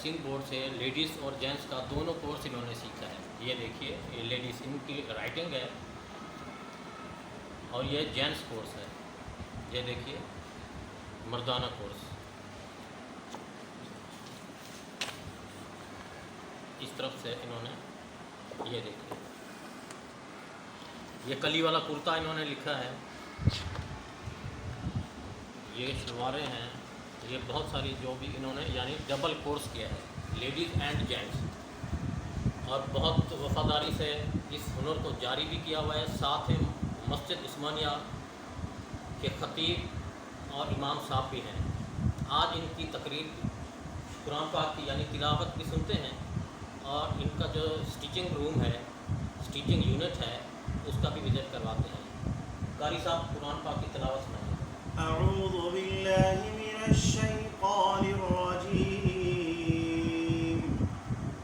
Sindh board سے ladies اور gents کا دونوں کورس انہوں نے سیکھا ہے۔ یہ دیکھیے یہ لیڈیز ان کی رائٹنگ ہے اور یہ جینٹس کورس ہے۔ یہ دیکھیے مردانہ کورس، اس طرف سے انہوں نے یہ دیکھیے یہ کلی والا کرتا انہوں نے لکھا ہے، یہ شلواریں ہیں، یہ بہت ساری جو بھی انہوں نے یعنی ڈبل کورس کیا ہے لیڈیز اینڈ جینٹس، اور بہت وفاداری سے اس ہنر کو جاری بھی کیا ہوا ہے۔ ساتھ ہی مسجد عثمانیہ کے خطیب اور امام صاحب بھی ہیں۔ آج ان کی تقریر قرآن پاک کی یعنی تلاوت بھی سنتے ہیں، اور ان کا جو سٹیچنگ روم ہے، سٹیچنگ یونٹ ہے، اس کا بھی وزٹ کرواتے ہیں۔ قاری صاحب قرآن پاک کی تلاوت سنائیں۔ اعوذ باللہ من الشیطان الرجیم،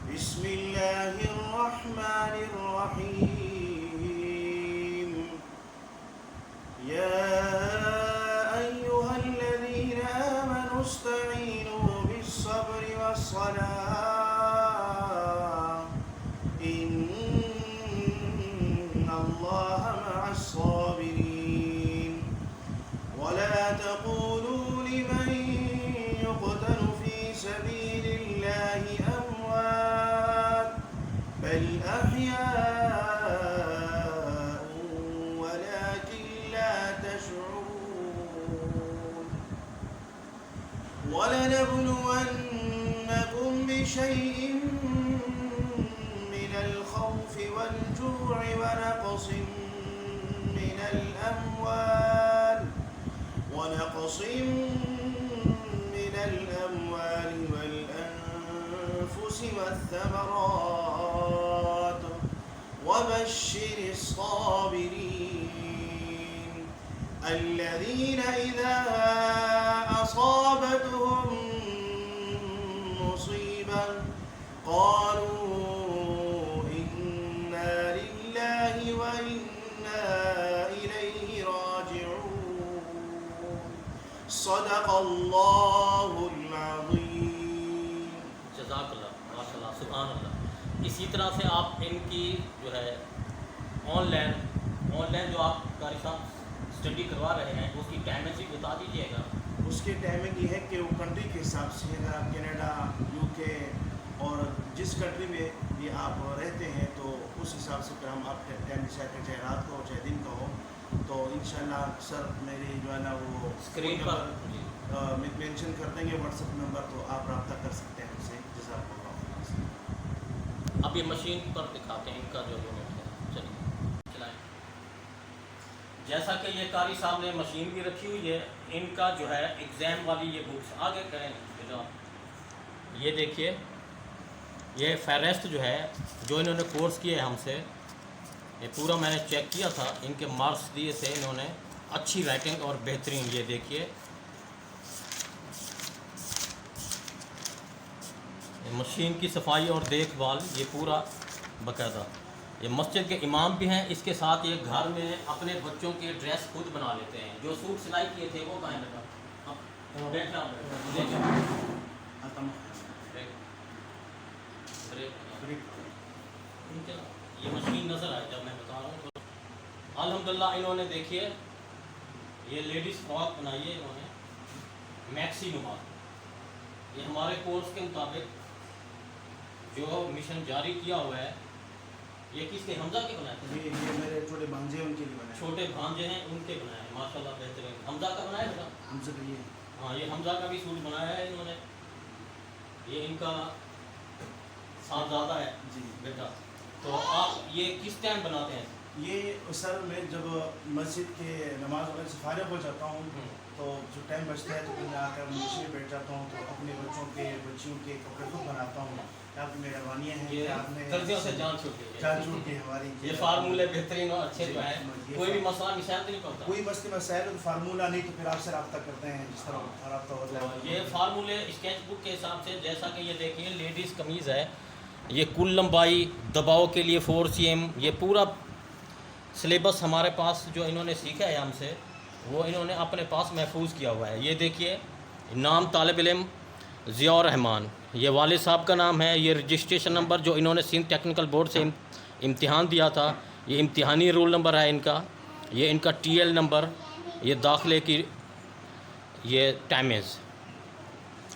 بسم اللہ الرحمن الرحیم، یا ایہا الذین آمنوا استعینوا بالصبر والصلاة ان اللہ مع الصابرین، ولا تقولوا لمن يقتل في سبيل الله أموات بل أحياء ولكن لا تشعرون، ولنبلونكم بشيء من الخوف والجوع ونقص من الأموال والأنفس والثمرات وبشر الصابرين الذين إذا أصابتهم مصيبة قالوا إنا لله وإنا إليه راجعون، صدق اللہ العظیم۔ جزاک اللہ، ماشاء اللہ، سبحان اللہ۔ اسی طرح سے آپ ان کی جو ہے آن لائن جو آپ قاری صاحب اسٹڈی کروا رہے ہیں اس کی ٹائمنگ بھی بتا دیجیے گا۔ اس کی ٹائمنگ یہ ہے کہ وہ کنٹری کے حساب سے کینیڈا، یو کے اور جس کنٹری میں بھی آپ رہتے ہیں تو اس حساب سے پھر ہم آپ کے ٹائم ڈیسائڈ کریں، چاہے رات کو ہو چاہے دن کا ہو۔ تو انشاءاللہ سر میری جو ہے نا وہ اسکرین پر مینشن کر دیں گے واٹس ایپ نمبر، تو آپ رابطہ کر سکتے ہیں مجھ سے۔ جزاک اللہ خیر۔ اب یہ مشین پر دکھاتے ہیں ان کا جو یونٹ ہے، چلیے چلائیں۔ جیسا کہ یہ قاری صاحب نے مشین بھی رکھی ہوئی ہے، ان کا جو ہے ایگزام والی یہ بکس آگے کریں جناب۔ یہ دیکھیے یہ فہرست جو ہے جو انہوں نے کورس کیا ہے ہم سے، یہ پورا میں نے چیک کیا تھا، ان کے مارکس دیے تھے انہوں نے، اچھی رائٹنگ اور بہترین۔ یہ دیکھیے مشین کی صفائی اور دیکھ بھال یہ پورا باقاعدہ۔ یہ مسجد کے امام بھی ہیں، اس کے ساتھ یہ گھر میں اپنے بچوں کے ڈریس خود بنا لیتے ہیں۔ جو سوٹ سلائی کیے تھے وہ کہاں لگا؟ یہ مشین نظر آئی جب میں بتا رہا ہوں۔ الحمدللہ انہوں نے دیکھیے یہ لیڈیز فراک بنائی ہے انہوں نے میکسی نما۔ یہ ہمارے کورس کے مطابق جو مشن جاری کیا ہوا ہے، یہ کس کے حمزہ کے بنائے تھے؟ یہ میرے چھوٹے بھانجے ان کے لیے بنائے، چھوٹے بھانجے ہیں ان کے بنائے ہیں، ماشاءاللہ بہترین۔ حمزہ کا بنایا تھا؟ حمزہ کا یہ ہاں، یہ حمزہ کا بھی سوٹ بنایا ہے انہوں نے۔ یہ ان کا صاحبزادہ ہے جی بیٹا۔ تو آپ یہ کس ٹائم بناتے ہیں؟ یہ سر میں جب مسجد کے نماز وغیرہ سے فارغ ہو جاتا ہوں تو جو ٹائم بچتا ہے تو میں آ کر مشین میں بیٹھ جاتا ہوں، تو اپنے بچوں کے بچیوں کے کپڑے خود بناتا ہوں۔ آپ کی مہربانیاں ہیں کہ آپ نے درزیوں سے جان چھوٹ گئی ہے۔ جان چھوٹ کے ہماری یہ فارمولے بہترین اور اچھے جو ہیں، کوئی بھی مسئلہ مسائل نہیں پڑتا۔ کوئی مسئلے مسائل فارمولہ نہیں تو پھر آپ سے رابطہ کرتے ہیں جس طرح رابطہ ہو جائے۔ یہ فارمولے اسکیچ بک کے حساب سے، جیسا کہ یہ دیکھیے لیڈیز قمیض ہے، یہ کل لمبائی دباؤ کے لیے 4 cm، یہ پورا سلیبس ہمارے پاس جو انہوں نے سیکھا ہے ہم سے وہ انہوں نے اپنے پاس محفوظ کیا ہوا ہے۔ یہ دیکھیے نام طالب علم ضیاء الرحمان، یہ والد صاحب کا نام ہے. یہ رجسٹریشن نمبر جو انہوں نے سندھ ٹیکنیکل بورڈ سے امتحان دیا تھا، یہ امتحانی رول نمبر ہے ان کا. یہ ان کا TL نمبر، یہ داخلے کی یہ ٹائمز.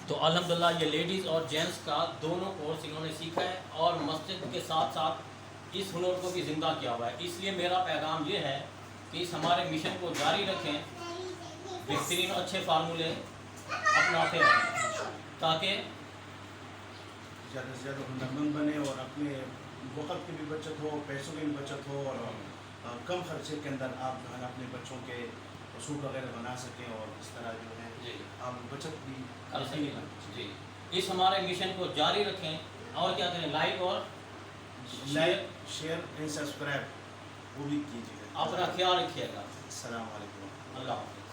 تو الحمدللہ یہ لیڈیز اور جینٹس کا دونوں کورس انہوں نے سیکھا ہے اور مسجد کے ساتھ ساتھ اس ہنر کو بھی زندہ کیا ہوا ہے. اس لیے میرا پیغام یہ ہے کہ اس ہمارے مشن کو جاری رکھیں، بہترین اچھے فارمولے اپناتے رہیں تاکہ زیادہ سے زیادہ ہنرمند بنے اور اپنے وقت کی بھی بچت ہو، پیسوں کی بھی بچت ہو، اور کم خرچے کے اندر آپ جو ہے نا اپنے بچوں کے سوٹ وغیرہ بنا سکیں، اور اس طرح جو ہے جی آپ بچت بھی کر سکیں. جی اس ہمارے مشن کو جاری رکھیں اور کیا کریں، لائک اور لائک، شیئر اینڈ سبسکرائب وہ بھی کیجیے. اپنا خیال رکھیے گا. السلام علیکم. اللہ حافظ.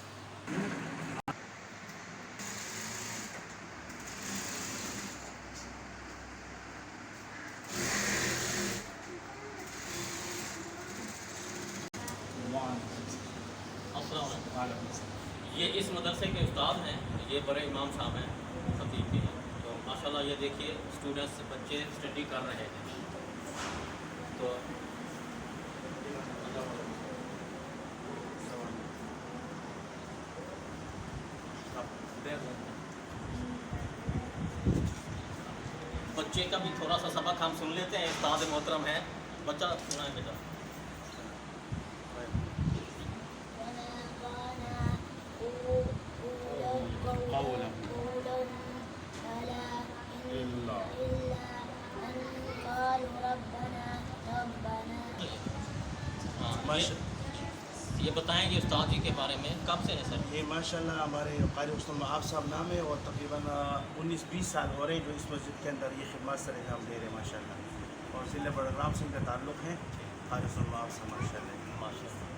السلام علیکم. یہ اس مدرسے کے استاد ہیں، یہ بڑے امام صاحب ہیں، خطیب کے ہیں. تو ماشاءاللہ یہ دیکھیے اسٹوڈنٹس بچے اسٹڈی کر رہے ہیں. تو بچے کا بھی تھوڑا سا سبق ہم سن لیتے ہیں. استاد محترم ہیں، بچہ سنا ہے بیٹا. یہ بتائیں گے استاد جی کے بارے میں، کب سے ہے سر؟ یہ ماشاءاللہ ہمارے قاری حسن معاف صاحب نام ہے، اور تقریباً 19-20 سال ہو رہے ہیں جو اس مسجد کے اندر یہ خدمات سر انجام دے رہے ہیں ماشاءاللہ. اور ضلع بڑگرام سے ان کا تعلق ہے. قاری حسن معاف صاحب ماشاءاللہ.